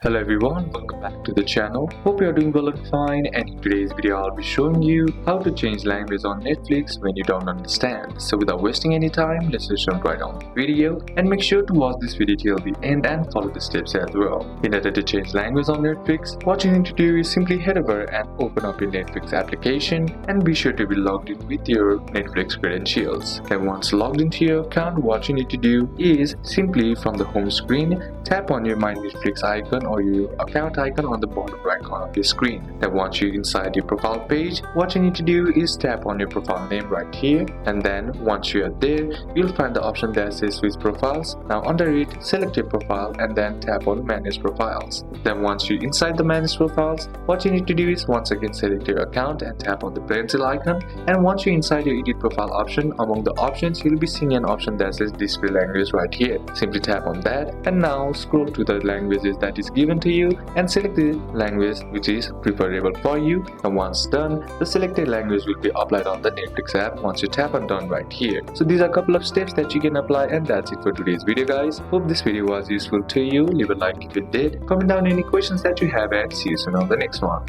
Hello everyone, welcome back to the channel. Hope you are doing well and fine, and in today's video I'll be showing you how to change language on Netflix when you don't understand. So without wasting any time, let's just jump right on the video and make sure to watch this video till the end and follow the steps as well. In order to change language on Netflix, what you need to do is simply head over and open up your Netflix application and be sure to be logged in with your Netflix credentials. And once logged into your account, what you need to do is simply from the home screen, tap on your My Netflix icon or your account icon on the bottom right corner of your screen. Then once you're inside your profile page, what you need to do is tap on your profile name right here, and then once you are there, you'll find the option that says switch profiles. Now under it, select your profile and then tap on manage profiles. Then once you're inside the manage profiles, what you need to do is once again select your account and tap on the pencil icon, and once you're inside your edit profile option, among the options you'll be seeing an option that says display language right here. Simply tap on that and now scroll to the languages that is given to you and select the language which is preferable for you, and once done, the selected language will be applied on the Netflix app once you tap on done right here. So these are a couple of steps that you can apply, and that's it for today's video guys. Hope this video was useful to you. Leave a like if it did, comment down any questions that you have, and see you soon on the next one.